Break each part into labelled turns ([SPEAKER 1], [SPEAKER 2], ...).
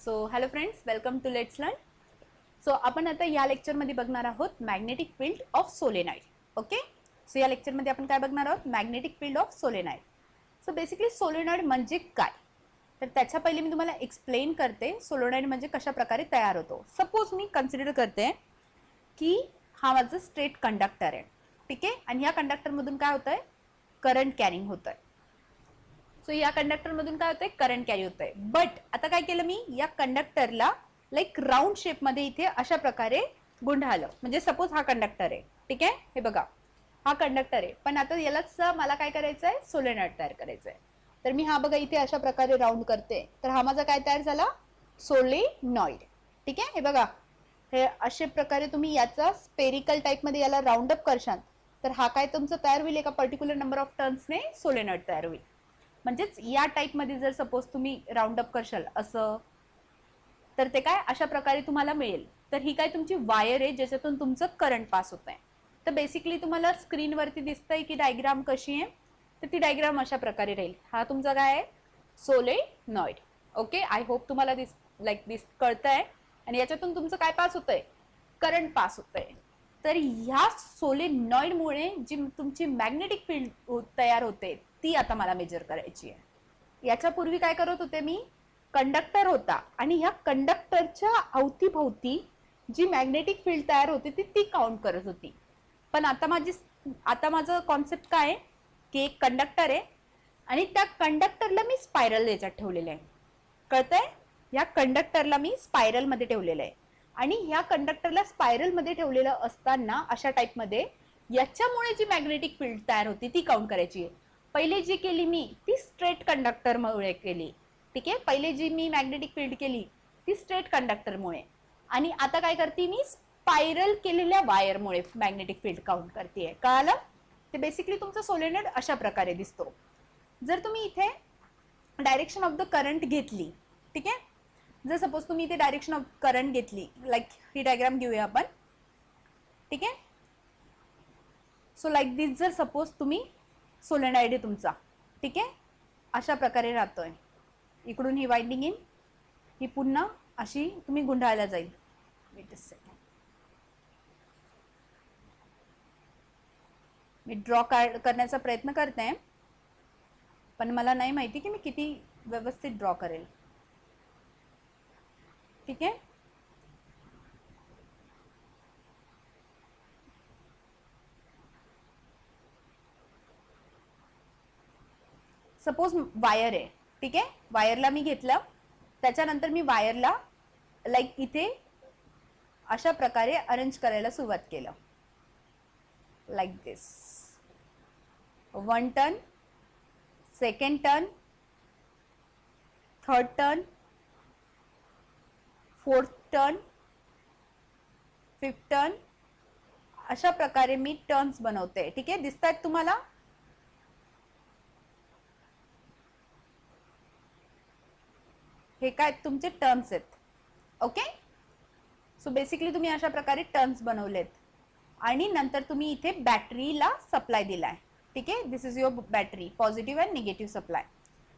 [SPEAKER 1] So hello friends, welcome to let's learn. So आपण आता या लेक्चरमध्ये बघणार आहोत magnetic field of solenoid. Okay, so या लेक्चरमध्ये आपण काय बघणार आहोत? Magnetic field of solenoid. So basically solenoid म्हणजे काय, तर त्याच्या पहिले मी तुम्हाला एक्सप्लेन करते सोलेनॉइड म्हणजे कशा प्रकारे तयार होतो. सपोज मी कन्सिडर करते की हा माझा स्ट्रेट कंडक्टर आहे, ठीक आहे, आणि या कंडक्टरमधून काय होतंय? करंट कॅरिंग होतंय. सो या कंडक्टर मधून काय होतंय? करंट कॅरी होतंय. बट आता काय केलं मी? या कंडक्टरला लाईक राऊंड शेप मध्ये इथे अशा प्रकारे गुंडाळलं. म्हणजे सपोज हा कंडक्टर आहे, ठीक आहे, हे बघा हा कंडक्टर आहे, पण आता यालाच मला काय करायचंय? सोलेनॉइड तयार करायचंय. तर मी हा बघा इथे अशा प्रकारे राऊंड करते, तर हा माझा काय तयार झाला? सोलेनॉइड. ठीक आहे, हे बघा हे अशा प्रकारे तुम्ही याचा स्पेरिकल टाइप मध्ये याला राऊंड अप करशाल तर हा काय तुमचा तयार होईल? एका पर्टिक्युलर नंबर ऑफ टर्न्सने सोलेनॉइड तयार होईल. म्हणजेच या टाइप मध्ये जर सपोज तुम्ही राऊंड अप करशाल असं, तर ते काय अशा प्रकारे तुम्हाला मिळेल. तर ही काय तुमची वायर आहे ज्याच्यातून तुमचं करंट पास होत आहे. तर बेसिकली तुम्हाला स्क्रीनवरती दिसतंय की डायग्राम कशी आहे, तर ती डायग्राम अशा प्रकारे राहील. हा तुमचा काय आहे? सोलेनॉइड. ओके, आय होप तुम्हाला दिस कळतंय. आणि याच्यातून तुमचं काय पास होतंय? करंट पास होतंय. तर ह्या सोलेनॉइडमुळे जी तुमची मॅग्नेटिक फील्ड तयार होते ती आता मला मेजर करायची आहे. याच्यापूर्वी काय करत होते मी? कंडक्टर होता आणि ह्या कंडक्टरच्या अवतीभोवती जी मॅग्नेटिक फील्ड तयार होती ती काउंट करत होती. पण आता माझं कॉन्सेप्ट काय आहे की एक कंडक्टर आहे आणि त्या कंडक्टरला मी स्पायरल याच्यात ठेवलेलं आहे. कळतंय? या कंडक्टरला मी स्पायरल मध्ये ठेवलेलं आहे आणि ह्या कंडक्टरला स्पायरल मध्ये ठेवलेलं असताना अशा टाइप मध्ये याच्यामुळे जी मॅग्नेटिक फील्ड तयार होती ती काउंट करायची आहे. पहिले जी केली मी ती स्ट्रेट कंडक्टर मुळे केली. ठीक आहे, पहिले जी मी मॅग्नेटिक फील्ड केली ती स्ट्रेट कंडक्टरमुळे, आणि आता काय करते मी? स्पायरल केलेल्या वायरमुळे मॅग्नेटिक फील्ड काउंट करते. कळालं? ते बेसिकली तुमचा सोलेनॉइड अशा प्रकारे दिसतो. जर तुम्ही इथे डायरेक्शन ऑफ द करंट घेतली, ठीक आहे, जर सपोज तुम्ही इथे डायरेक्शन ऑफ करंट घेतली, लाईक ही डायग्राम घेऊया आपण, ठीक आहे. सो लाईक दिस जर सपोज तुम्ही सोलेनॉइड आहे तुमचा, ठीक आहे, अशा प्रकारे राहतोय. इकडून ही वाइंडिंग इन, ही पुन्हा अशी तुम्ही गुंडाळल्या जाईल. Weight a second, me draw करण्याचा प्रयत्न करते, पण मला नाही माहिती की मी किती व्यवस्थित ड्रॉ करेल. ठीक आहे, सपोज वायर आहे, ठीक आहे, वायरला मी घेतलं, त्याच्यानंतर मी वायरला लाईक इथे अशा प्रकारे अरेंज करायला सुरुवात केलं. लाईक दिस, 1 turn, 2nd turn, 3rd turn, 4th turn, 5th turn, अशा प्रकारे मी टर्न्स बनवते. ठीक आहे, दिसतात तुम्हाला? हे काय तुमचे टर्न्स आहेत. ओके, सो बेसिकली तुम्ही अशा प्रकारे टर्न्स बनवलेत आणि नंतर तुम्ही इथे बॅटरीला सप्लाय दिलाय. ठीक आहे, this is your battery, positive and negative supply.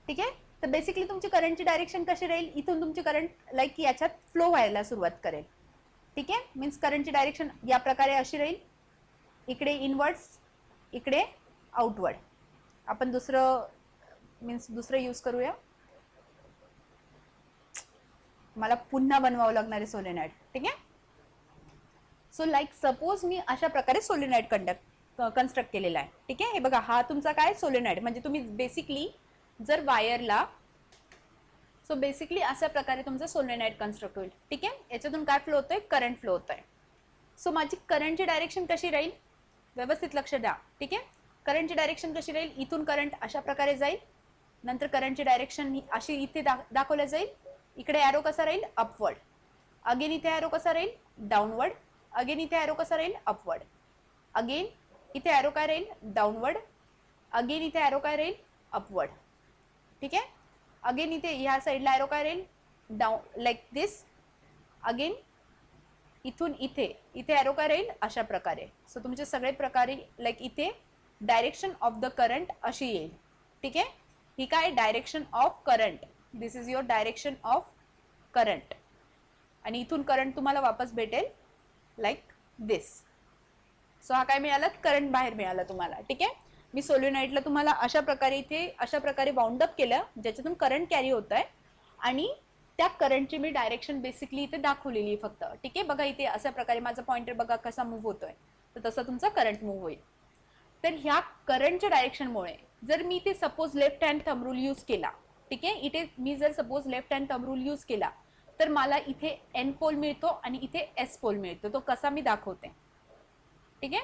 [SPEAKER 1] ठीक आहे, तर बेसिकली तुमची करंटची डायरेक्शन कशी राहील? इथून तुमची करंट लाईक याच्यात फ्लो व्हायला सुरुवात करेल. ठीक आहे, मीन्स करंटची डायरेक्शन या प्रकारे अशी राहील, इकडे इनवर्ड्स, इकडे आउटवर्ड. आपण दुसरं यूज करूया. मला पुन्हा बनवावं लागणार आहे सोलेनॉइड. ठीक आहे, सो लाईक सपोज मी अशा प्रकारे सोलेनॉइड कन्स्ट्रक्ट केलेला आहे. ठीक आहे, हे बघा हा तुमचा काय सोलेनॉइड. म्हणजे तुम्ही बेसिकली जर वायरला, सो बेसिकली अशा प्रकारे तुमचं सोलेनॉइड कन्स्ट्रक्ट होईल. ठीक आहे, याच्यातून काय फ्लो होतोय? करंट फ्लो होतोय. सो माझी करंटची डायरेक्शन कशी राहील? व्यवस्थित लक्ष द्या. ठीक आहे, करंटची डायरेक्शन कशी राहील? इथून करंट अशा प्रकारे जाईल, नंतर करंटची डायरेक्शन अशी इथे दाखवल्या जाईल. इकडे एरो कसा राहील? अपवर्ड. अगेन इथे एरो कसा राहील? डाऊनवर्ड. अगेन इथे एरो कसा राहील? अपवर्ड. अगेन इथे एरो काय राहील? डाऊनवर्ड. अगेन इथे एरो काय राहील? अपवर्ड. ठीक आहे, अगेन इथे ह्या साईडला एरो काय राहील? Down, like this. अगेन इथून इथे एरो काय राहील? अशा प्रकारे. सो तुमचे सगळे प्रकारे लाईक इथे डायरेक्शन ऑफ द करंट अशी येईल. ठीक आहे, ही काय? Direction of current. This is your direction of current, आणि इथून करंट तुम्हाला वापस भेटेल लाईक दिस. सो हा काय मिळाला, करंट बाहेर मिळाला तुम्हाला. ठीक आहे, मी सोलेनॉइडला तुम्हाला अशा प्रकारे इथे अशा प्रकारे बाउंड अप केलं ज्याच्यातून करंट कॅरी होत आहे, आणि त्या करंटची मी डायरेक्शन बेसिकली इथे दाखवलेली फक्त. ठीक आहे, बघा इथे अशा प्रकारे माझा पॉइंटर बघा कसा मूव्ह होतोय, तर तसं तुमचा करंट मूव्ह होईल. तर ह्या करंटच्या डायरेक्शनमुळे जर मी इथे suppose left hand thumb rule use केला, ठीक आहे, इथे मी जर suppose left hand thumb rule use केला तर मला इथे एन पोल मिळतो आणि इथे एस पोल मिळतो. तो कसा मी दाखवते. ठीक आहे,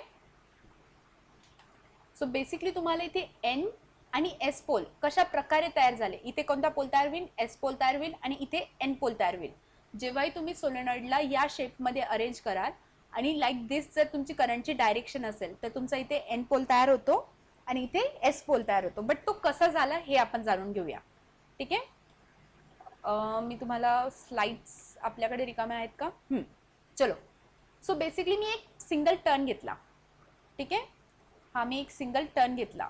[SPEAKER 1] सो बेसिकली तुम्हाला इथे एन आणि एस पोल कशा प्रकारे तयार झाले, इथे कोणता पोल तयार होईल, एस पोल तयार होईल, आणि इथे एन पोल तयार होईल. जेव्हाही तुम्ही सोलेनॉइडला या शेपमध्ये अरेंज कराल आणि लाईक दिस जर तुमची करंटची डायरेक्शन असेल तर तुमचा इथे एन पोल तयार होतो आणि इथे एस पोल तयार होतो. बट तो कसा झाला हे आपण जाणून घेऊया. ठीक आहे, मी तुम्हाला स्लाइड्स आपल्याकडे रिकाम्या आहेत का? चलो. सो बेसिकली मी एक सिंगल टर्न घेतला. ठीक आहे, हा मी एक सिंगल टर्न घेतला.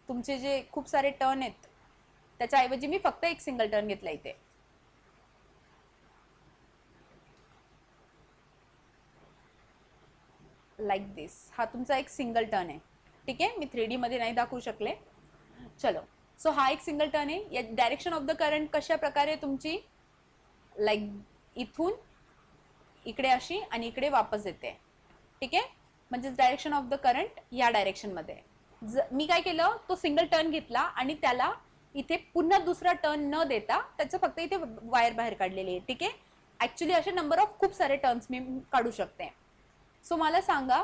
[SPEAKER 1] तुमचे जे खूप सारे टर्न आहेत त्याच्याऐवजी मी फक्त एक सिंगल टर्न घेतला इथे. लाईक दिस, हा तुमचा एक सिंगल टर्न आहे. ठीक आहे, मी 3D मध्ये नाही दाखवू शकले. चलो, सो हा एक सिंगल टर्न आहे. या डायरेक्शन ऑफ द करंट कशा प्रकारे तुमची लाईक इथून इकडे अशी आणि इकडे वापस येते. ठीक आहे, म्हणजे डायरेक्शन ऑफ द करंट या डायरेक्शन मध्ये. मी काय केलं, तो सिंगल टर्न घेतला आणि त्याला इथे पुन्हा दुसरा टर्न न देता त्याचं फक्त इथे वायर बाहेर काढलेली आहे. ठीक आहे, ऍक्च्युली असे नंबर ऑफ खूप सारे टर्न्स मी काढू शकते. सो मला सांगा,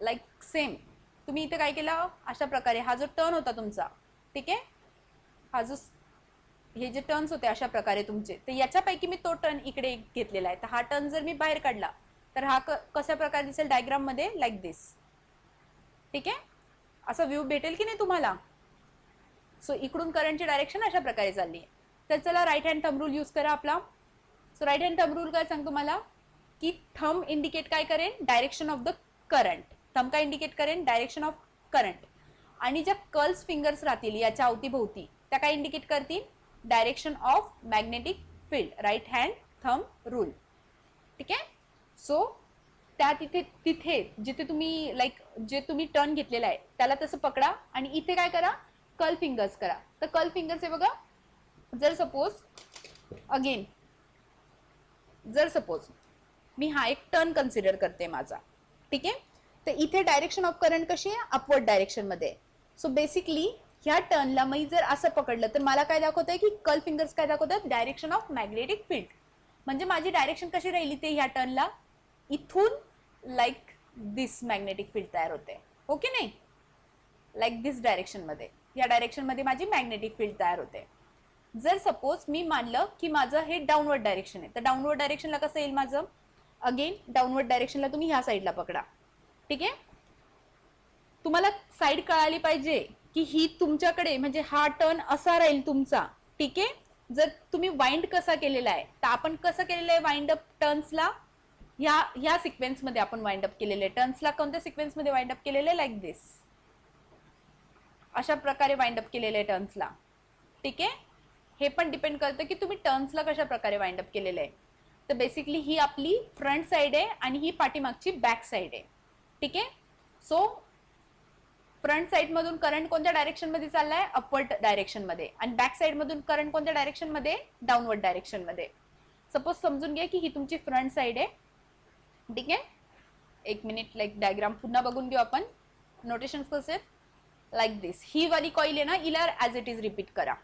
[SPEAKER 1] लाईक सेम तुम्ही इथे काय केलं, अशा प्रकारे हा जो टर्न होता तुमचा, ठीक आहे, हा जो हे जे टर्न्स होते अशा प्रकारे तुमचे, तर याच्यापैकी मी तो टर्न इकडे घेतलेला आहे. तर हा टर्न जर मी बाहेर काढला तर हा कशा प्रकारे दिसेल डायग्राम मध्ये, लाईक दिस. ठीक आहे, असा व्ह्यू भेटेल की नाही तुम्हाला. सो इकडून करंटची डायरेक्शन अशा प्रकारे चालली आहे. तर चला right hand thumb rule use करा आपला. So right hand thumb rule काय सांगतो मला की थंब इंडिकेट काय करेन, direction of the current. Thumb काय इंडिकेट करेन, डायरेक्शन ऑफ करंट. आणि ज्या कर्ल्स फिंगर्स राहतील याच्या अवतीभोवती त्या काय इंडिकेट करतील, direction of magnetic field. Right hand thumb rule. ठीक आहे, सो त्या तिथे जिथे तुम्ही लाईक जे तुम्ही टर्न घेतलेला आहे त्याला तसं पकडा आणि इथे काय करा, कर्ल फिंगर्स करा. तर कर्ल फिंगर्स हे बघा, जर सपोज अगेन जर सपोज मी हा एक टर्न कन्सिडर करते माझा. ठीक आहे, तर इथे डायरेक्शन ऑफ करंट कशी आहे, अपवर्ड डायरेक्शन मध्ये. सो बेसिकली ह्या टर्नला मी जर असं पकडलं तर मला काय दाखवत आहे की कर्ल फिंगर्स काय दाखवतात, डायरेक्शन ऑफ मॅग्नेटिक फील्ड. म्हणजे माझी डायरेक्शन कशी राहिली ते ह्या टर्नला इथून लाईक दिस मॅग्नेटिक फील्ड तयार होते. ओके नाही, लाईक दिस डायरेक्शन मध्ये, या डायरेक्शन मध्ये माझी मॅग्नेटिक फील्ड तयार होते. जर सपोज मी मानलं की माझं हे डाऊनवर्ड डायरेक्शन आहे, तर डाऊनवर्ड डायरेक्शनला कसं येईल माझं, अगेन डाऊनवर्ड डायरेक्शनला तुम्ही ह्या साईडला पकडा. ठीक आहे, तुम्हाला साईड कळाली पाहिजे की ही तुमच्याकडे, म्हणजे हा टर्न असा राहील तुमचा. ठीक आहे, जर तुम्ही वाइंड कसा केलेला आहे, तर आपण कसं केलेलं आहे वाइंड अप टर्न्सला, ह्या सिक्वेन्स मध्ये आपण वाइंड अप केलेले आहे. टर्न्सला कोणत्या सिक्वेन्स मध्ये वाइंड अप केलेले, लाईक दिस, अशा प्रकारे वाइंड अप केलेले आहे टर्न्सला. ठीक आहे, हे पण डिपेंड करतं की तुम्ही टर्न्सला कशा प्रकारे वाइंड अप केलेले आहे. तर बेसिकली ही आपली फ्रंट साइड आहे आणि ही पाठीमागची बॅक साइड आहे. ठीक आहे, सो फ्रंट साइड मधून करंट कोणत्या डायरेक्शन मध्ये चाललाय, अपवर्ड डायरेक्शन मध्ये, आणि बॅक साइड मधून करंट कोणत्या डायरेक्शन मध्ये, डाऊनवर्ड डायरेक्शन मध्ये. सपोज समजून घ्या की ही तुमची फ्रंट साइड आहे. ठीक आहे, एक मिनिट लाईक डायग्राम पुन्हा बघून घेऊ आपण. नोटेशन कसे आहेत, लाईक दिस. ही वाली कॉईल आहे ना, हिला ऍज इट इज रिपीट करा.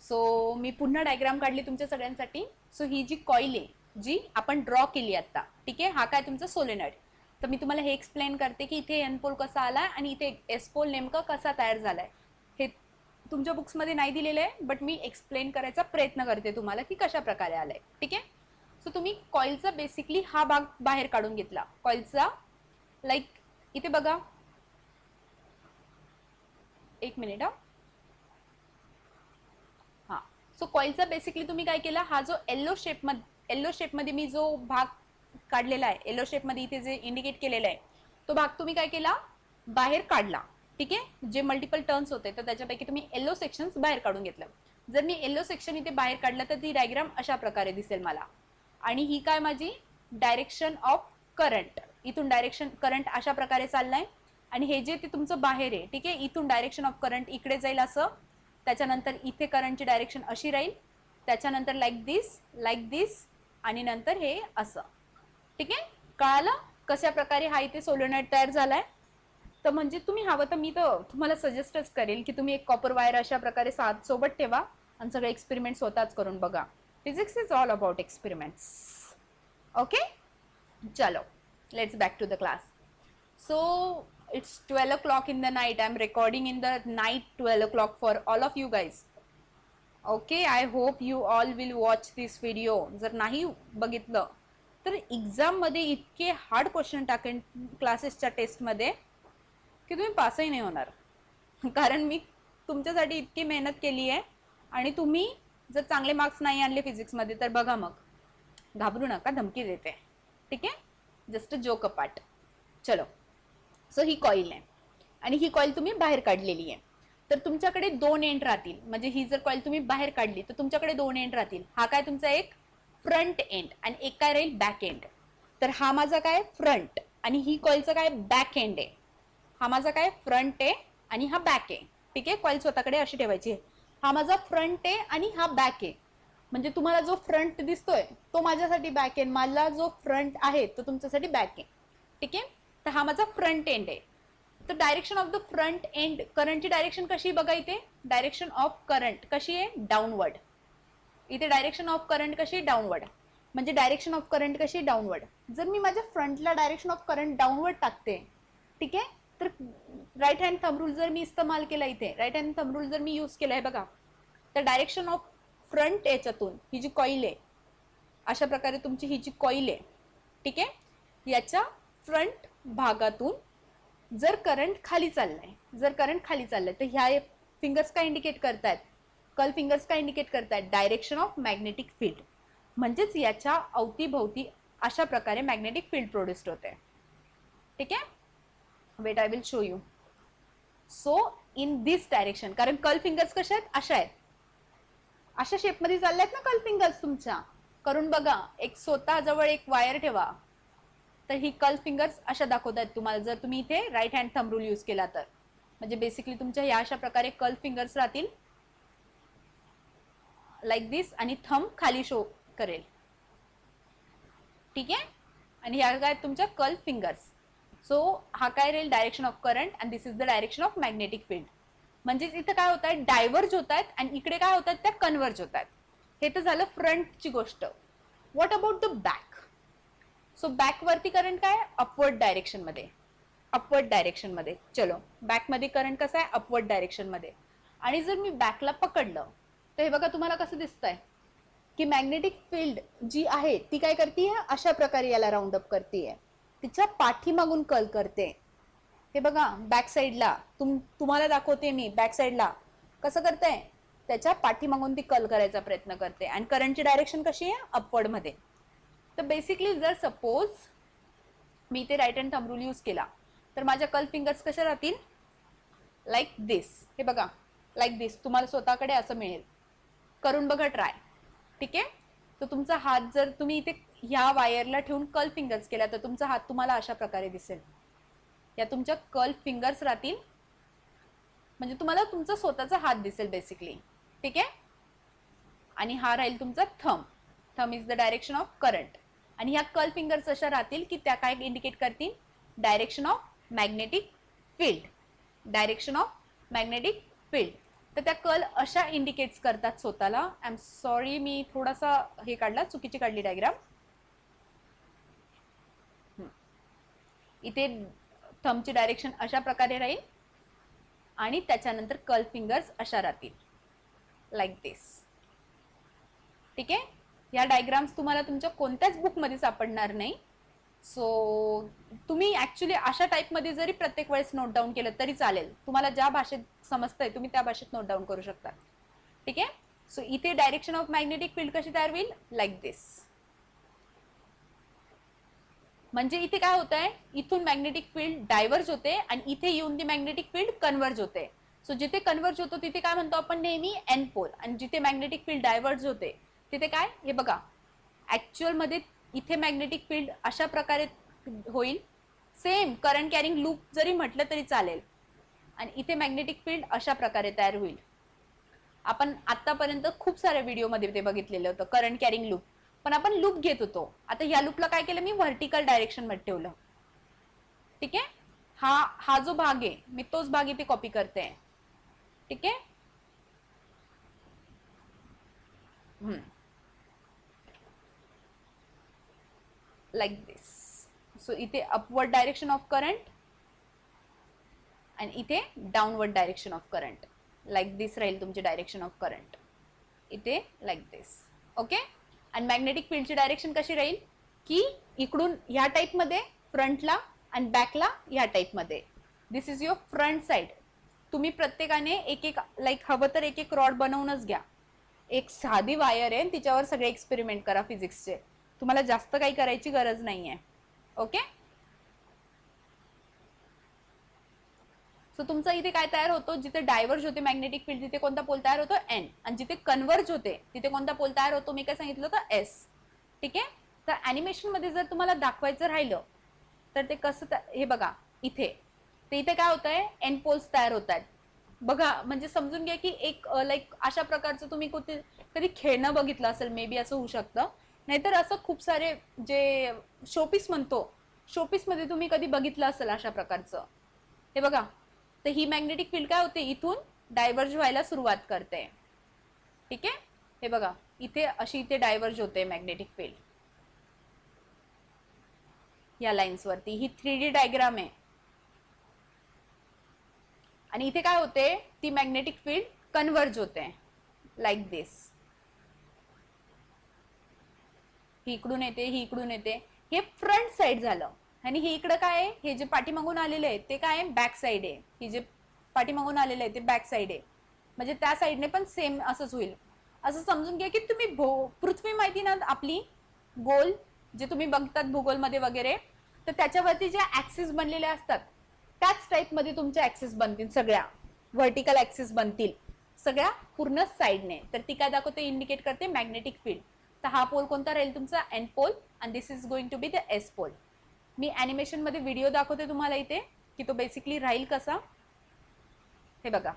[SPEAKER 1] सो मी पुन्हा डायग्राम काढली तुमच्या सगळ्यांसाठी. सो ही जी कॉईल आहे जी आपण ड्रॉ केली आता, ठीक आहे, हा काय तुमचा सोलेनॉइड. तर मी तुम्हाला हे एक्सप्लेन करते की इथे एन पोल कसा आलाय आणि इथे एस पोल नेमका कसा तयार झालाय. हे तुमच्या बुक्स मध्ये नाही दिलेलं आहे, बट मी एक्सप्लेन करायचा प्रयत्न करते तुम्हाला की कशा प्रकारे आलाय. ठीक आहे, सो तुम्ही कॉईलचा बेसिकली हा भाग बाहेर काढून घेतला कॉईलचा. लाईक इथे बघा, एक मिनिट हा. सो कॉईलचा बेसिकली तुम्ही काय केला, हा जो येलो शेप मध्ये मी जो भाग काढलेला आहे, येलो शेप मध्ये इथे जे इंडिकेट केलेला आहे तो भाग तुम्ही काय केला, बाहेर काढला. ठीक आहे, जे मल्टिपल टर्न्स होते तर त्याच्यापैकी तुम्ही येलो सेक्शन्स बाहेर काढून घेतलं. जर मी येलो सेक्शन इथे बाहेर काढलं तर ती डायग्राम अशा प्रकारे दिसेल मला. आणि ही काय माझी डायरेक्शन ऑफ करंट, इथून डायरेक्शन करंट अशा प्रकारे चाललाय आणि हे जे ते तुमचं बाहेर आहे, ठीक आहे. इथून डायरेक्शन ऑफ करंट इकडे जाईल असं, त्याच्यानंतर इथे करंटची डायरेक्शन अशी राहील, त्याच्यानंतर लाईक दिस आणि नंतर हे असं, ठीक आहे. कळालं कशा प्रकारे हा इथे सोलेनॉइड तयार झालाय. तर म्हणजे तुम्ही हवं तर मी तर तुम्हाला सजेस्टच करेल की तुम्ही एक कॉपर वायर अशा प्रकारे सोबत ठेवा आणि सगळे एक्सपेरिमेंट स्वतःच करून बघा. Physics is all about experiments. Okay, चलो let's back to the class. So it's 12 o'clock in the night. I'm recording in the night 12 o'clock for all of you guys. Okay, I hope you all will watch this video. जर नाही बघितलं तर exam मध्ये इतके hard question टाकेन क्लासेसच्या taste मध्ये की तुम्ही पासही नाही होणार. कारण मी तुमच्यासाठी इतकी मेहनत केली आहे आणि तुम्ही जर चांगले मार्क्स नाही आणले फिजिक्स मध्ये तर बघा मग. घाबरू नका, धमकी देते, ठीक आहे. Just joke apart. चलो, सो ही कॉईल आहे आणि ही कॉईल तुम्ही बाहेर काढलेली आहे. तर तुमच्याकडे दोन एंड राहतील. म्हणजे ही जर कॉईल तुम्ही बाहेर काढली तर तुमच्याकडे दोन एंड राहतील. हा काय तुमचा एक फ्रंट एंड आणि एक काय राहील बॅक एंड. तर हा माझा काय फ्रंट आणि ही कॉईलचा काय बॅक एंड आहे. हा माझा काय फ्रंट आहे आणि हा बॅक आहे, ठीक आहे. कॉईल स्वतःकडे अशी ठेवायची. हा माझा फ्रंट आहे आणि हा बॅक आहे. म्हणजे तुम्हाला जो फ्रंट दिसतोय तो माझ्यासाठी बॅक एंड, मला जो फ्रंट आहे तो तुमच्यासाठी बॅक आहे, ठीक आहे. तर हा माझा फ्रंट एंड आहे. तर direction of the front end, करंटची डायरेक्शन कशी बघा इथे. डायरेक्शन ऑफ करंट कशी आहे, डाऊनवर्ड. इथे डायरेक्शन ऑफ करंट कशी, डाऊनवर्ड. म्हणजे डायरेक्शन ऑफ करंट कशी, डाऊनवर्ड. जर मी माझ्या फ्रंटला डायरेक्शन ऑफ करंट डाऊनवर्ड टाकते, ठीक आहे, तर राईट हँड थंब रूल जर मी इस्तेमाल केला इथे, राईट हँड थंब रूल जर मी यूज केला आहे बघा, तर डायरेक्शन ऑफ फ्रंट याच्यातून ही जी कॉईल आहे अशा प्रकारे तुमची ही जी कॉईल आहे, ठीक आहे, याच्या फ्रंट भागातून जर करंट खाली चाललाय, जर करंट खाली चाललाय तर ह्या फिंगर्स काय इंडिकेट करतायत, कल फिंगर्स काय इंडिकेट करतायत, डायरेक्शन ऑफ मॅग्नेटिक फील्ड. म्हणजेच याच्या अवतीभोवती अशा प्रकारे मॅग्नेटिक फील्ड प्रोड्यूस्ड होते, ठीक आहे. Weight I will show you. So in this direction, कारण कल फिंगर्स कशा आहेत, अशा आहेत, अशा शेपमध्ये चालल्यात ना कल फिंगर्स तुमच्या. करून बघा, एक स्वतः जवळ एक वायर ठेवा, तर ही कल फिंगर्स अशा दाखवतात तुम्हाला जर तुम्ही इथे right hand thumb rule use केला तर. म्हणजे बेसिकली तुमच्या या अशा प्रकारे कल फिंगर्स राहतील लाईक दिस आणि थंब खाली शो करेल, ठीक आहे. आणि ह्या काय तुमच्या कल फिंगर्स. सो हा काय राहील, direction of current and this is the direction of magnetic field. म्हणजेच इथं काय होत आहे, डायव्हर्ज होत आहेत आणि इकडे काय होत आहेत, त्या कन्व्हर्ज होत आहेत. हे तर झालं फ्रंटची गोष्ट. What about the back. So back वरती करंट काय, अपवर्ड डायरेक्शन मध्ये, अपवर्ड डायरेक्शन मध्ये. चलो, बॅक मध्ये करंट कसा आहे, अपवर्ड डायरेक्शन मध्ये. आणि जर मी बॅकला पकडलं तर हे बघा तुम्हाला कसं दिसतंय की मॅग्नेटिक फील्ड जी आहे ती काय करते, अशा प्रकारे याला राऊंड अप करते, तिच्या पाठीमागून कल करते. हे बघा बॅक साईडला तुम्हाला दाखवते मी, बॅक साईडला कसं करते, त्याच्या पाठीमागून ती कल करायचा प्रयत्न करते. आणि करंटची डायरेक्शन कशी आहे, अपवर्ड मध्ये. तर बेसिकली जर सपोज मी ते right hand thumb rule use केला तर माझ्या कल फिंगर्स कशा राहतील, लाईक दिस. हे बघा लाईक दिस, तुम्हाला स्वतःकडे असं मिळेल. करून बघा ट्राय, ठीक आहे. तर तुमचा हात जर तुम्ही इथे ह्या वायरला ठेवून कल फिंगर्स केला तर तुमचा हात तुम्हाला अशा प्रकारे दिसेल. या तुमच्या कल फिंगर्स राहतील, म्हणजे तुम्हाला तुमचा स्वतःचा हात दिसेल बेसिकली, ठीक आहे. आणि हा राहील तुमचा thumb. Thumb is the direction of current. आणि ह्या कल फिंगर्स अशा राहतील की त्या काय इंडिकेट करतील, direction of magnetic field, direction of magnetic field. तर त्या कल अशा इंडिकेट्स करतात स्वतःला. आय एम सॉरी, मी थोडासा हे काढला, चुकीची काढली डायग्राम. इथे थंबची डायरेक्शन अशा प्रकारे राहील आणि त्याच्यानंतर कल फिंगर्स अशा राहतील लाईक दिस, ठीक आहे. या डायग्राम्स तुम्हाला तुमच्या कोणत्याच बुकमध्ये सापडणार नाही. सो तुम्ही ऍक्च्युली अशा टाईपमध्ये जरी प्रत्येक वेळेस नोट डाऊन केलं तरी चालेल. तुम्हाला ज्या भाषेत समजतंय तुम्ही त्या भाषेत नोट डाऊन करू शकता, ठीक आहे. सो इथे डायरेक्शन ऑफ मॅग्नेटिक फील्ड कशी तयार होईल, लाईक दिस. म्हणजे इथे काय होत आहे, इथून मॅग्नेटिक फील्ड डायव्हर्ज होते आणि इथे येऊन ती मॅग्नेटिक फील्ड कन्व्हर्ज होते. सो जिथे कन्वर्ज होतो तिथे काय म्हणतो आपण नेहमी एन पोल, आणि जिथे मॅग्नेटिक फील्ड डायव्हर्ज होते तिथे काय, हे बघा ऍक्च्युअल मध्ये इथे मॅग्नेटिक फील्ड अशा प्रकारे होईल, सेम करंट कॅरिंग लूप जरी म्हटलं तरी चालेल, आणि इथे मॅग्नेटिक फील्ड अशा प्रकारे तयार होईल. आपण आतापर्यंत खूप साऱ्या व्हिडिओमध्ये ते बघितलेलं होतं करंट कॅरिंग लूप, पण आपण लूप घेत होतो. आता या लूपला काय केलं मी, व्हर्टिकल डायरेक्शन मध्ये ठेवलं. ठीक आहे, हा जो भाग आहे मी तोच भाग इथे कॉपी करते. ठीक आहे, लाईक दिस. सो इथे अपवर्ड डायरेक्शन ऑफ करंट आणि इथे downward direction of current, like this राहील तुमची डायरेक्शन ऑफ करंट इथे, लाईक दिस. ओके, आणि मॅग्नेटिक फील्डची डायरेक्शन कशी राहील की इकडून ह्या टाइप मध्ये फ्रंटला आणि बॅकला ह्या टाइप मध्ये. दिस इज युअर फ्रंट साइड. तुम्ही प्रत्येकाने एक एक लाईक हवं तर एक एक रॉड बनवूनच घ्या. एक साधी वायर आहे, तिच्यावर सगळे एक्सपेरिमेंट करा फिजिक्सचे. तुम्हाला जास्त काही करायची गरज नाहीये. ओके, सो तुमचा इथे काय तयार होतो, जिथे डायव्हर्ज होते मॅग्नेटिक फील्ड तिथे कोणता पोल तयार होतो, एन, आणि जिथे कन्वर्ज होते तिथे कोणता पोल तयार होतो, मी काय सांगितलं होतं, एस. ठीक आहे, तर अॅनिमेशन मध्ये जर तुम्हाला दाखवायचं राहिलं तर ते कसं, हे बघा इथे, ते इथे काय होत आहे, एन पोल्स तयार होत आहेत बघा. म्हणजे समजून घ्या की एक लाईक अशा प्रकारचं तुम्ही कधी खेळणं बघितलं असेल, मे बी असं होऊ शकतं. नाहीतर असं खूप सारे जे शोपीस म्हणतो, शोपीस मध्ये तुम्ही कधी बघितलं असेल अशा प्रकारचं. हे बघा, तर ही मॅग्नेटिक फील्ड काय होते, इथून डायव्हर्ज व्हायला सुरुवात करते. ठीक आहे, हे बघा इथे अशी इथे डायव्हर्ज होते मॅग्नेटिक फील्ड या लाईन्स वरती. ही 3D डायग्राम आहे, आणि इथे काय होते, ती मॅग्नेटिक फील्ड कन्वर्ज होते लाईक दिस. ही इकडून येते, ही इकडून येते, हे फ्रंट साइड झालं. आणि हे इकडं काय आहे, हे जे पाठीमागून आलेले आहे ते काय आहे, बॅक साइड आहे. ही जे पाठीमागून आलेलं आहे ते बॅक साइड आहे, म्हणजे त्या साइडने पण सेम असंच होईल. असं समजून घ्या की तुम्ही पृथ्वी माहिती ना आपली गोल, जे तुम्ही बघतात भूगोलमध्ये वगैरे, तर त्याच्यावरती ज्या ऍक्सिस बनलेले असतात त्याच टाइप मध्ये तुमच्या ऍक्सिस बनतील, सगळ्या व्हर्टिकल ऍक्सिस बनतील सगळ्या पूर्ण साइडने. तर ती काय दाखवते, इंडिकेट करते मॅग्नेटिक फील्ड. तर हा पोल कोणता राहील तुमचा, एन पोल, आणि this is going to be the S pole. मी अॅनिमेशन मध्ये व्हिडिओ दाखवते तुम्हाला इथे की तो बेसिकली राहील कसा, हे बघा.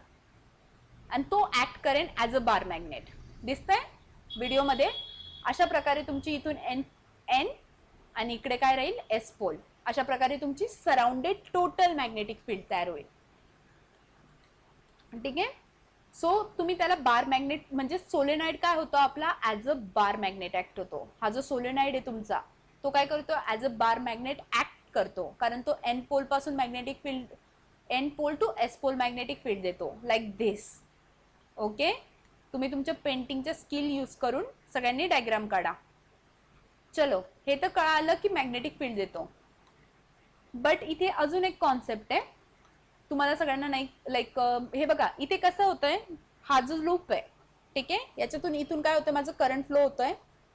[SPEAKER 1] आणि तो ऍक्ट करेन ऍज अ बार मॅग्नेट. दिसतंय व्हिडिओमध्ये. अशा प्रकारे तुमची इथून एन एन आणि इकडे काय राहील, एस पोल. अशा प्रकारे तुमची सराउंडेड टोटल मॅग्नेटिक फील्ड तयार होईल. ठीक आहे, सो तुम्ही त्याला बार मॅग्नेट, म्हणजे सोलेनॉइड काय होतो आपला, as a bar magnet act होतो. हा जो सोलेनॉइड आहे तुमचा तो काय करतो, as a bar magnet act करतो, कारण तो एन पोल पासून magnetic field, N pole to S pole magnetic field देतो, लाईक दिस. ओके, तुम्ही तुमच्या पेंटिंगच्या स्किल यूज करून सगळ्यांनी डायग्राम काढा. चलो, हे तर कळालं की मॅग्नेटिक फील्ड देतो. बट इथे अजून एक कॉन्सेप्ट आहे तुम्हाला सगळ्यांना नाही, लाईक हे बघा इथे कसं होतंय, हा जो लूप आहे, ठीक आहे, याच्यातून इथून काय होतं, माझं करंट फ्लो होतोय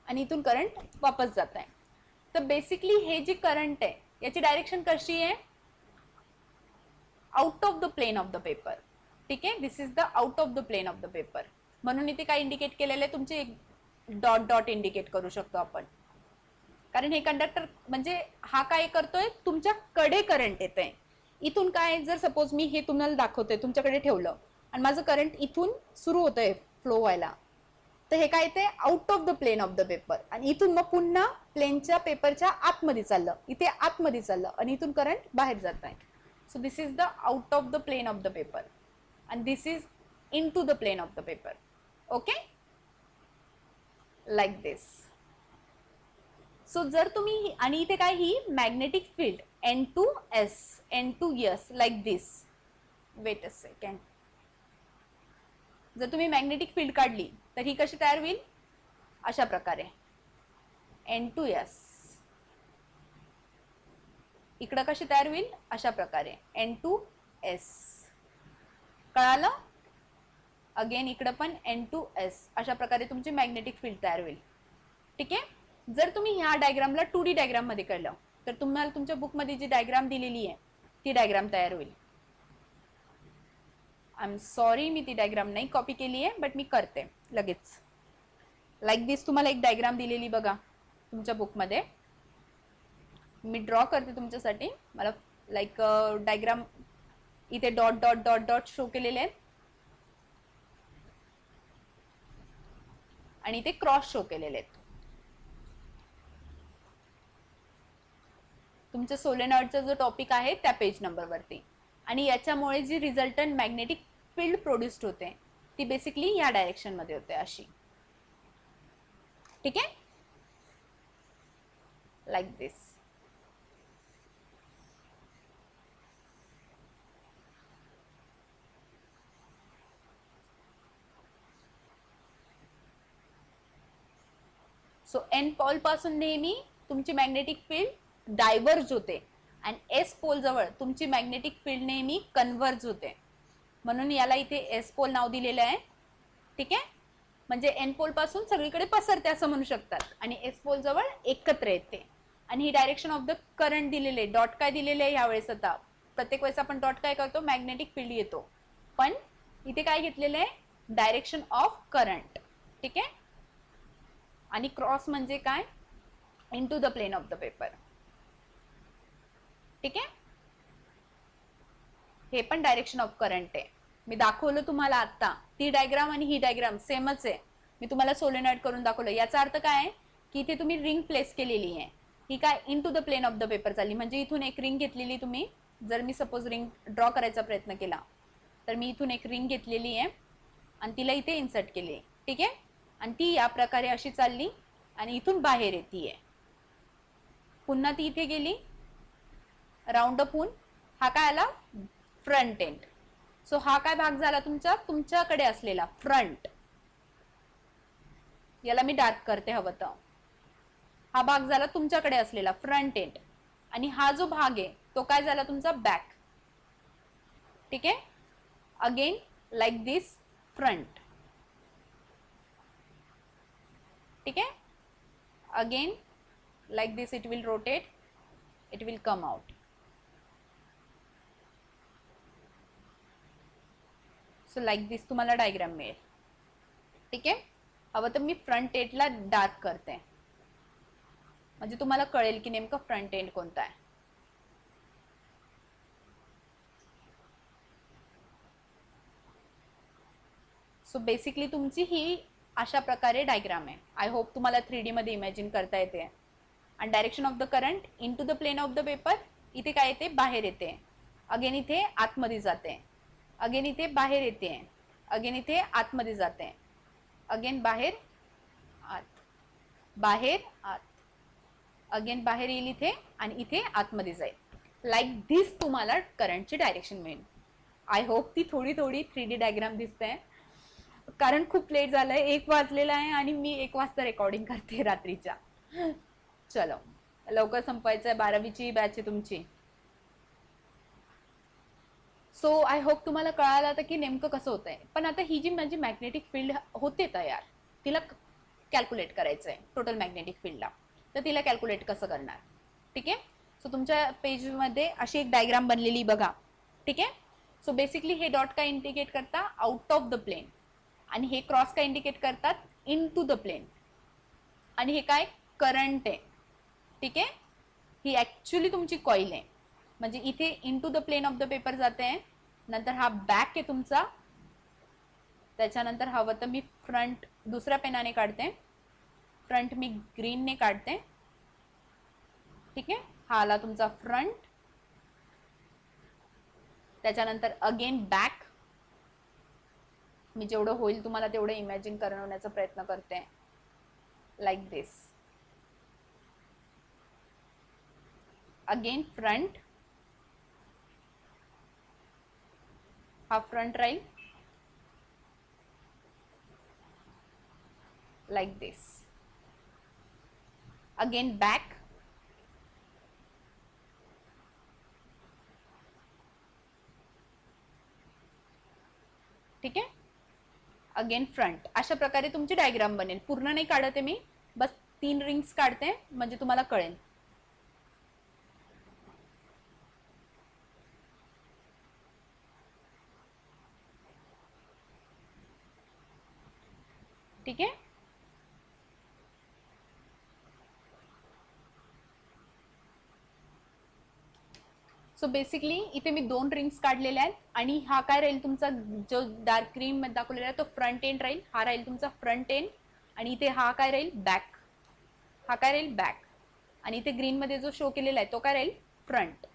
[SPEAKER 1] आणि इथून करंट वापस जात आहे. तर बेसिकली हे जे करंट आहे याची डायरेक्शन कशी आहे, out of the plane of the paper. ठीक आहे, this is the out of the plane of the paper. म्हणून इथे काय इंडिकेट केलेलं आहे, तुमचे डॉट डॉट इंडिकेट करू शकतो आपण, कारण हे कंडक्टर म्हणजे हा काय करतोय, तुमच्याकडे करंट येत आहे. इथून काय, जर सपोज मी हे तुम्हाला दाखवतोय, तुमच्याकडे ठेवलं आणि माझं करंट इथून सुरू होतंय फ्लो व्हायला, तर हे काय ते out of the plane of the paper, आणि इथून मग पुन्हा प्लेनच्या पेपरच्या आतमध्ये चाललं, इथे आतमध्ये चाललं, आणि इथून करंट बाहेर जात आहे. So this is the out of the plane of the paper, and this is into the plane of the paper. Okay, like this. So जर तुम्ही, आणि इथे काय, ही magnetic field N to S, N to S, like this. Wait a second. जर तुम्ही magnetic field काढली तर ही कशी तयार होईल, अशा प्रकारे N to S. इकडं कशी तयार होईल, अशा प्रकारे N to S. कळालं. अगेन इकडं पण N to S, अशा प्रकारे तुमची मॅग्नेटिक फील्ड तयार होईल. ठीक आहे, जर तुम्ही ह्या डायग्रामला 2D डायग्राम मध्ये काढलं तर तुम्हाला तुमच्या बुक मध्ये जी डायग्राम दिलेली आहे ती डायग्राम तयार होईल. आय एम सॉरी, मी ती डायग्राम नाही कॉपी केली आहे, बट मी करते लगेच. लाईक दिस तुम्हाला एक डायग्राम दिलेली बघा तुमच्या बुकमध्ये. मी ड्रॉ करते तुमच्यासाठी. मला लाईक डायग्राम इथे dot dot dot dot show केलेले आहेत आणि इथे क्रॉस शो केलेले आहेत. तुमच्या सोलेनॉइडचा जो टॉपिक आहे त्या पेज नंबरवरती. आणि याच्यामुळे जी रिझल्टंट मॅग्नेटिक फील्ड प्रोड्यूस्ड होते ती बेसिकली या डायरेक्शन मध्ये होते अशी. ठीक आहे, like this. So N pole पासून नेहमी तुमची मॅग्नेटिक फील्ड डायव्हर्ज होते आणि एस पोल जवळ तुमची मॅग्नेटिक फील्ड नेहमी कन्व्हर्ज होते. म्हणून याला इथे एस पोल नाव दिलेलं आहे. ठीक आहे, म्हणजे एन पोल पासून सगळीकडे पसरते असं म्हणू शकतात आणि एस पोल जवळ एकत्र येते. आणि ही डायरेक्शन ऑफ द करंट दिलेले, डॉट काय दिलेले आहे यावेळेस. आता प्रत्येक वेळेस आपण डॉट काय करतो, मॅग्नेटिक फील्ड येतो, पण इथे काय घेतलेलं आहे, डायरेक्शन ऑफ करंट. ठीक आहे, आणि क्रॉस म्हणजे काय, into the plane of the paper. ठीक आहे, हे पण डायरेक्शन ऑफ करंट आहे. मी दाखवलं तुम्हाला आता. ती डायग्राम आणि ही डायग्राम सेमच आहे. मी तुम्हाला सोलेनॉइड करून दाखवलं. याचा अर्थ काय आहे की इथे तुम्ही रिंग प्लेस केलेली आहे, ही काय into the plane of the paper चालली. म्हणजे इथून एक रिंग घेतलेली तुम्ही, जर मी सपोज रिंग ड्रॉ करायचा प्रयत्न केला तर मी इथून एक रिंग घेतलेली आहे आणि तिला इथे इन्सर्ट केली आहे. ठीक आहे, आणि ती या प्रकारे अशी चालली आणि इथून बाहेर येते. पुन्हा ती इथे गेली राऊंड अप होऊन. हा काय आला, फ्रंट एंड. सो हा काय भाग झाला तुमचा, तुमच्याकडे असलेला फ्रंट. याला मी डार्क करते हवं तर. हा भाग झाला तुमच्याकडे असलेला फ्रंट एंड आणि हा जो भाग आहे तो काय झाला तुमचा बॅक. ठीक आहे, अगेन लाईक दिस फ्रंट. ठीक आहे, again like this it will rotate, it will come out. So like this तुम्हाला डायग्राम मिळेल. ठीक आहे, हवं तर मी फ्रंट एंडला डार्क करते म्हणजे तुम्हाला कळेल की नेमकं फ्रंट एंड कोणता आहे. सो बेसिकली तुमची ही अशा प्रकारे डायग्राम आहे. आय होप तुम्हाला 3D मध्ये इमॅजिन करता येते. आणि direction of the current into the plane of the paper. इथे काय येते, बाहेर येते. अगेन इथे आतमध्ये जाते. अगेन इथे बाहेर येते. अगेन इथे आतमध्ये जाते. अगेन बाहेर आत, बाहेर आत, अगेन बाहेर येईल इथे आणि इथे आतमध्ये जाईल. लाईक दिस तुम्हाला करंटची डायरेक्शन मिळेल. आय होप ती थोडी थोडी 3D डायग्राम दिसते, कारण खूप लेट झालंय, 1 वाजलेला आहे आणि मी 1 वाजता रेकॉर्डिंग करते रात्रीच्या. चलो लवकर संपवायचं आहे, 12वीची बॅच आहे तुमची. सो आय होप तुम्हाला कळालं आता की नेमकं कसं होतंय. पण आता ही जी माझी मॅग्नेटिक फील्ड होते तयार, तिला कॅल्क्युलेट करायचं आहे टोटल मॅग्नेटिक फील्डला. तर तिला कॅल्क्युलेट कसं करणार. ठीक आहे, सो तुमच्या पेजमध्ये अशी एक डायग्राम बनलेली बघा. ठीक आहे, सो बेसिकली हे डॉट काय इंडिकेट करता, आउट ऑफ द प्लेन, आणि हे क्रॉस काय इंडिकेट करतात, इन टू द प्लेन. आणि हे काय, करंट आहे. ठीक आहे, ही ऍक्च्युली तुमची कॉईल आहे. म्हणजे इथे into the plane of the paper जाते. नंतर हा बॅक आहे तुमचा. त्याच्यानंतर हवं तर मी फ्रंट दुसऱ्या पेनाने काढते. फ्रंट मी ग्रीनने काढते. ठीक आहे, हा आला तुमचा फ्रंट. त्याच्यानंतर अगेन बॅक. मी जेवढं होईल तुम्हाला तेवढं इमॅजिन करवण्याचा प्रयत्न करते. Like this. Again front. हा फ्रंट राहील like this. Again back. ठीक आहे, अगेन फ्रंट. अशा प्रकारे तुमची डायग्राम बनेल. पूर्ण नाही काढते मी, बस 3 रिंग्स काढते म्हणजे तुम्हाला कळेल. ठीक आहे. सो बेसिकली इथे मी 2 रिंग्स काढलेल्या आहेत आणि हा काय राहील तुमचा जो डार्क ग्रीन मध्ये दाखवलेला आहे तो फ्रंट एंड राहील. हा राहील तुमचा फ्रंट एंड आणि इथे हा काय राहील बॅक. हा काय राहील बॅक आणि इथे ग्रीन मध्ये जो शो केलेला आहे तो काय राहील फ्रंट.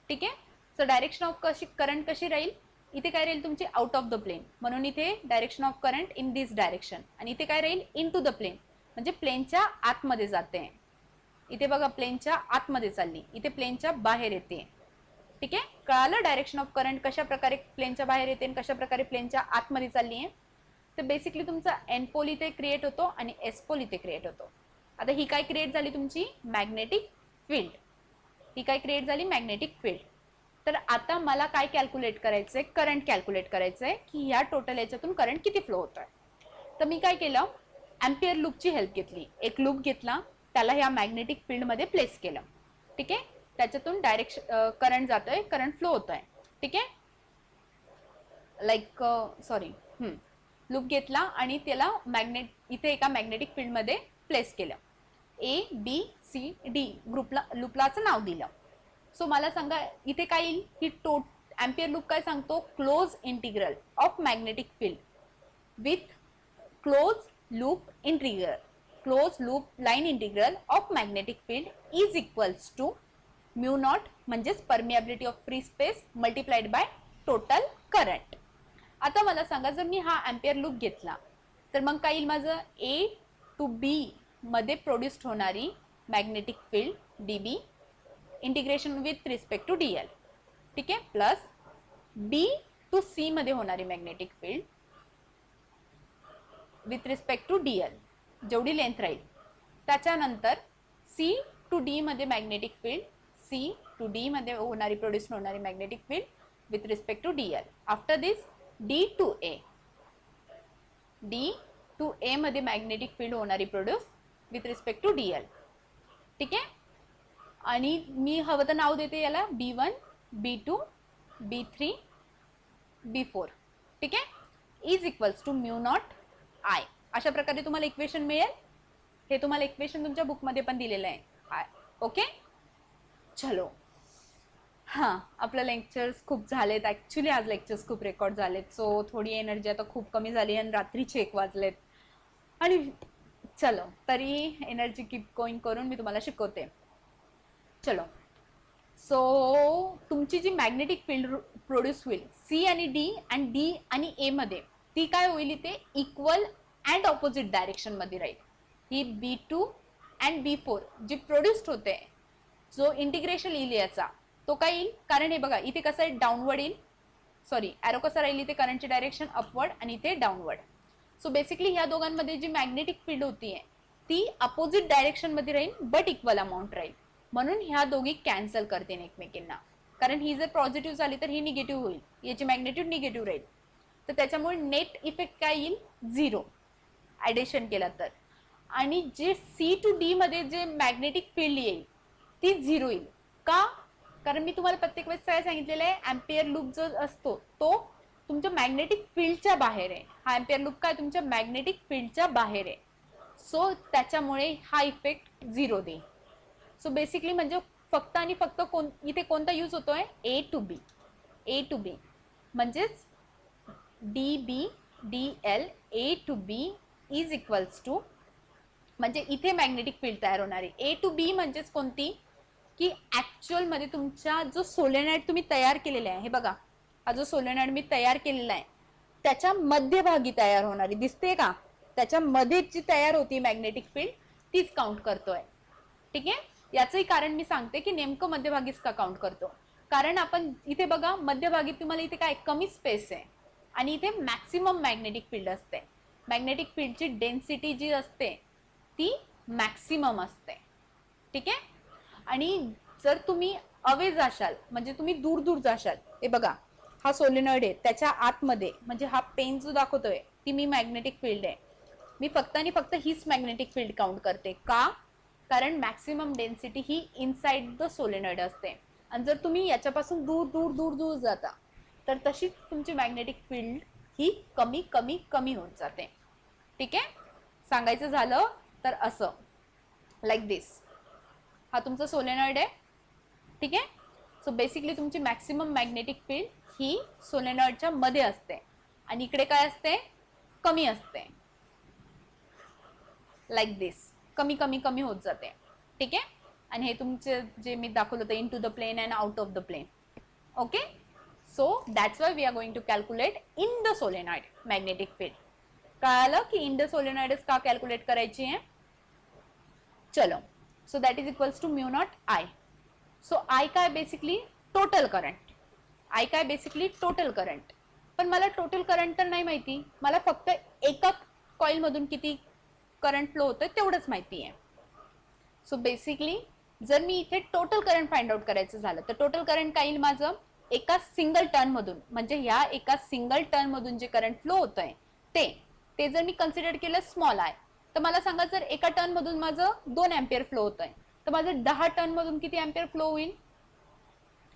[SPEAKER 1] ठीक आहे. सो डायरेक्शन ऑफ करंट कशी राहील, इथे काय राहील तुमची आउट ऑफ द प्लेन, म्हणून इथे direction of current in this direction. आणि इथे काय राहील इन टू द प्लेन, म्हणजे प्लेनच्या आतमध्ये जाते. इथे बघा प्लेनच्या आतमध्ये चालली, इथे प्लेनच्या बाहेर येते. ठीक आहे. कळालं डायरेक्शन ऑफ करंट कशा प्रकारे प्लेनच्या बाहेर येते आणि कशा प्रकारे प्लेनच्या आतमध्ये चालली आहे. तर बेसिकली तुमचा एन पोल इथे क्रिएट होतो आणि एस पोल इथे क्रिएट होतो. आता ही काय क्रिएट झाली तुमची मॅग्नेटिक फील्ड. ही काय क्रिएट झाली मॅग्नेटिक फील्ड. तर आता मला काय कॅल्क्युलेट करायचंय, करंट कॅल्क्युलेट करायचंय की या टोटल याच्यातून करंट किती फ्लो होतोय. तर मी काय केलं, एम्पियर लूपची हेल्प घेतली. एक लूप घेतला, त्याला ह्या मॅग्नेटिक फील्ड मध्ये प्लेस केलं. ठीक आहे. त्याच्यातून डायरेक्शन करंट जातोय, करंट फ्लो होतोय. ठीक आहे. लाईक लूप घेतला आणि त्याला इथे एका मॅग्नेटिक फील्ड मध्ये प्लेस केलं. ए बी सी डी लूपलाचं नाव दिलं. सो मला सांगा इथे काय येईल की एम्पियर लूप काय सांगतो, close integral of magnetic field with close loop line integral of magnetic field is equals to mu naught म्हणजेच permeability of free space multiplied by total current. आता मला सांगा जर मी हा एम्पियर लूप घेतला तर मग काय येईल माझं, ए टू बी मध्ये प्रोड्यूस्ड होणारी magnetic field D B integration with respect to D L. ठीक आहे. प्लस बी टू सी मध्ये होणारी magnetic field with respect to D L जेवढी लेंथ राहील. त्याच्यानंतर सी टू डी मध्ये magnetic field, C to D मध्ये होणारी प्रोड्यूस होणारी magnetic field with respect to D L. After this D to A मध्ये मॅग्नेटिक फील्ड होणारी produce with respect to D L. ठीक आहे. आणि मी हवं तर नाव देते याला B1, B2, B3, B4. ठीक आहे. Is equals to mu not I. अशा प्रकारे तुम्हाला इक्वेशन मिळेल. हे तुम्हाला इक्वेशन तुमच्या बुकमध्ये पण दिलेलं आहे. ओके. चलो, हां, आपलं लेक्चर्स खूप झालेत. ॲक्च्युली आज लेक्चर्स खूप रेकॉर्ड झालेत. सो थोडी एनर्जी आता खूप कमी झाली आणि रात्रीचे 1 वाजलेत. आणि चलो तरी एनर्जी कीप गोईंग करून मी तुम्हाला शिकवते. चलो. सो तुमची जी मॅग्नेटिक फील्ड प्रोड्यूस होईल सी आणि डी आणि ए मध्ये, ती काय होईल इथे इक्वल अँड ऑपोजिट डायरेक्शन मध्ये राहील. ही B2 and B4 G produced होते, जो इंटिग्रेशन येईल याचा तो काय येईल, कारण हे बघा इथे कसं आहे डाऊनवर्ड येईल, ॲरो कसा राहील इथे करंटची डायरेक्शन अपवर्ड आणि इथे डाऊनवर्ड. सो बेसिकली ह्या दोघांमध्ये जी मॅग्नेटिक फील्ड होती आहे ती अपोजिट डायरेक्शन मध्ये राहील बट इक्वल अमाऊंट राहील. म्हणून ह्या दोघी कॅन्सल करते एकमेकींना, कारण ही जर पॉझिटिव्ह झाली तर ही निगेटिव्ह होईल, याची मॅग्नेट्यूड निगेटिव्ह राहील. तर त्याच्यामुळे नेट इफेक्ट काय येईल, 0 ॲडिशन केला तर. आणि जे सी टू डी मध्ये जे मॅग्नेटिक फील्ड येईल ती 0 येईल. का, कारण मी तुम्हाला प्रत्येक वेळेस काय सांगितलेलं आहे, एम्पियर लूप जो असतो तो तुमच्या मॅग्नेटिक फील्डच्या बाहेर आहे. हा एम्पियर लूप काय तुमच्या मॅग्नेटिक फील्डच्या बाहेर आहे. सो त्याच्यामुळे हा इफेक्ट 0 देईल. सो बेसिकली म्हणजे फक्त आणि फक्त इथे कोणता यूज होतोय, ए टू बी म्हणजेच D B D L A to B is equals to, म्हणजे इथे मॅग्नेटिक फील्ड तयार होणार आहे. ए टू बी म्हणजेच कोणती, की ऍक्च्युअल मध्ये तुमचा जो सोलेनॉइड तुम्ही तयार केलेला आहे, हे बघा हा जो सोलेनॉइड मी तयार केलेला आहे त्याच्या मध्यभागी तयार होणारी दिसते का, त्याच्या मध्ये जी तयार होती मॅग्नेटिक फील्ड तीच काउंट करतोय. ठीक आहे. याचंही कारण मी सांगते की नेमकं मध्यभागीच का काउंट करतो, कारण आपण इथे बघा मध्यभागी तुम्हाला इथे काय कमी स्पेस आहे आणि इथे मॅक्सिमम मॅग्नेटिक फील्ड असते. मॅग्नेटिक फील्डची डेन्सिटी जी असते ती मॅक्सिमम असते. ठीक आहे. आणि जर तुम्ही अवे जाशाल म्हणजे तुम्ही दूर दूर जाशाल, हे बघा हा सोलेनॉइड आहे त्याच्या आतमध्ये, म्हणजे हा पेन जो दाखवतोय ती मी मॅग्नेटिक फील्ड आहे, मी फक्त आणि फक्त हीच मॅग्नेटिक फील्ड काउंट करते. का, कारण maximum density he inside the solenoid असते. आणि जर तुम्ही याच्यापासून दूर दूर दूर दूर जाता तर तशीच तुमची मॅग्नेटिक फील्ड ही कमी कमी कमी होत जाते. ठीक आहे, सांगायचं झालं तर असं लाईक दिस. हा तुमचा सोलेनॉइड आहे. ठीक आहे. सो बेसिकली तुमची मॅक्सिमम मॅग्नेटिक फील्ड ही सोलेनॉइडच्या मध्ये असते आणि इकडे काय असते, कमी असते. लाईक दिस, कमी कमी कमी होत जाते. ठीक आहे. आणि हे तुमचे जे मी दाखवलं होतं, in to the plane and out of the plane. Okay. So that's why we are going to calculate in the solenoid magnetic field. कळालं की इन द सोलेनॉइडच का कॅल्क्युलेट करायची आहे. चलो, so that is equals to mu not I. So I काय basically total current. I काय basically total current. पण मला टोटल करंट तर नाही माहिती, मला फक्त एका कॉइल मधून किती करंट फ्लो होतोय तेवढंच माहिती आहे. सो बेसिकली जर मी इथे टोटल करंट फाइंड आउट करायचं झालं तर टोटल करंट काय येईल माझं, एका सिंगल टर्न मधून, म्हणजे ह्या एका सिंगल टर्न मधून जे करंट फ्लो होतंय ते जर मी कन्सिडर केलं स्मॉल आय, तर मला सांगा जर एका टर्न मधून माझं 2 एम्पियर फ्लो होतंय तर माझं 10 टर्न मधून किती एम्पियर फ्लो होईल,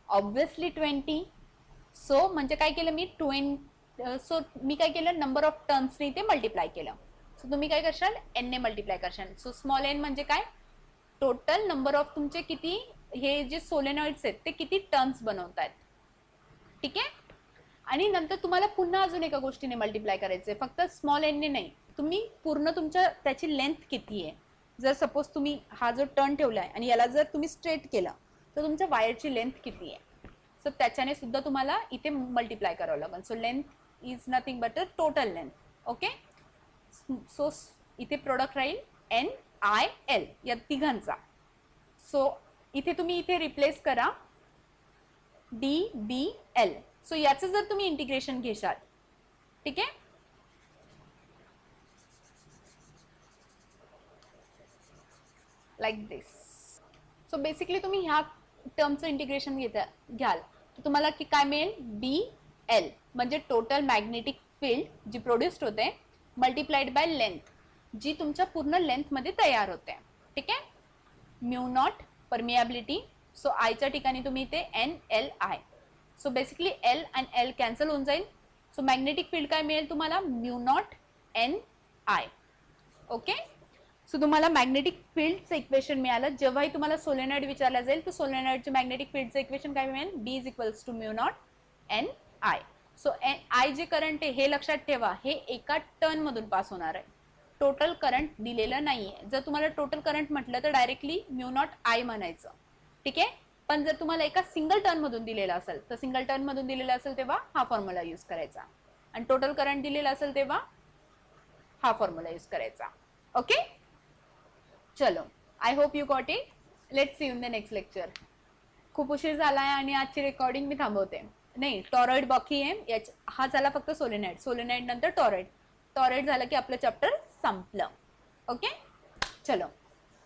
[SPEAKER 1] ऑब्विसली 20. सो म्हणजे काय केलं मी सो मी काय केलं, नंबर ऑफ टर्न्सनी ते मल्टिप्लाय केलं. सो तुम्ही काय करशाल, एन ने मल्टिप्लाय करशाल. सो स्मॉल एन म्हणजे काय, टोटल नंबर ऑफ तुमचे किती, हे जे सोलेनॉइड्स आहेत ते किती टर्न्स बनवत आहेत. ठीक आहे. आणि नंतर तुम्हाला पुन्हा अजून एका गोष्टीने मल्टिप्लाय करायचे, फक्त स्मॉल एनने नाही, तुम्ही पूर्ण तुमच्या त्याची लेंथ किती आहे. जर सपोज तुम्ही हा जो टर्न ठेवलाय आणि याला जर तुम्ही स्ट्रेट केलं तर तुमच्या वायरची लेंथ किती आहे. सो त्याच्याने सुद्धा तुम्हाला इथे मल्टिप्लाय करावं लागेल. So length is nothing but a total length. Okay. So इथे प्रोडक्ट राहील एन आय एल या तिघांचा. सो इथे तुम्ही इथे रिप्लेस करा डी बी एल. सो याचं जर तुम्ही इंटिग्रेशन घेशाल, ठीक आहे, लाईक दिस. सो बेसिकली तुम्ही ह्या टर्मचं इंटिग्रेशन घ्याल तर तुम्हाला की काय मिळेल, बी एल म्हणजे टोटल मॅग्नेटिक फील्ड जी प्रोड्युस्ड होते मल्टिप्लाइड बाय लेंथ जी तुमच्या पूर्ण लेंथमध्ये तयार होते. ठीक आहे. Mu naught permeability. सो आयच्या ठिकाणी तुम्ही इथे N L I. So basically L आणि एल कॅन्सल होऊन जाईल. सो मॅग्नेटिक फील्ड काय मिळेल तुम्हाला, mu not N I. Okay. So तुम्हाला मॅग्नेटिक फील्डचं इक्वेशन मिळालं. जेव्हाही तुम्हाला सोलेनॉइड विचारला जाईल तर सोलेनॉइडचे मॅग्नेटिक फील्डचं इक्वेशन काय मिळेल, B is equals to mu not N I. So I जे करंट आहे हे लक्षात ठेवा, हे एका टर्न मधून पास होणार आहे, टोटल करंट दिलेलं नाहीये. जर तुम्हाला टोटल करंट म्हटलं तर डायरेक्टली म्यू नॉट आय म्हणायचं. ठीक आहे. पण जर तुम्हाला एका सिंगल टर्न मधून दिलेलं असेल तर सिंगल टर्न मधून दिलेलं असेल तेव्हा हा फॉर्म्युला यूज करायचा आणि टोटल करंट दिलेला असेल तेव्हा हा फॉर्म्युला यूज करायचा. ओके. चलो, I hope you got it. Let's see in the next lecture. खूप उशीर झालाय आणि आजची रेकॉर्डिंग मी थांबवते. नाही, टॉरॉइड बाकी आहे. हा झाला फक्त सोलेनॉइड. सोलेनॉइड नंतर टॉरॉइड. टॉरॉइड झालं की आपलं चॅप्टर संपलं. ओके. चलो,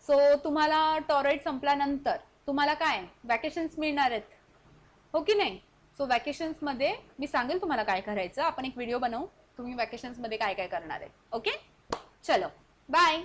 [SPEAKER 1] सो तुम्हाला टॉरॉइड संपल्यानंतर तुम्हाला काय वॅकेशन्स मिळणार आहेत, हो की नाही. सो वॅकेशन्स मध्ये मी सांगेल तुम्हाला काय करायचं. आपण एक व्हिडिओ बनवू, तुम्ही वॅकेशन्स मध्ये काय काय करणार आहे. ओके. चलो, बाय.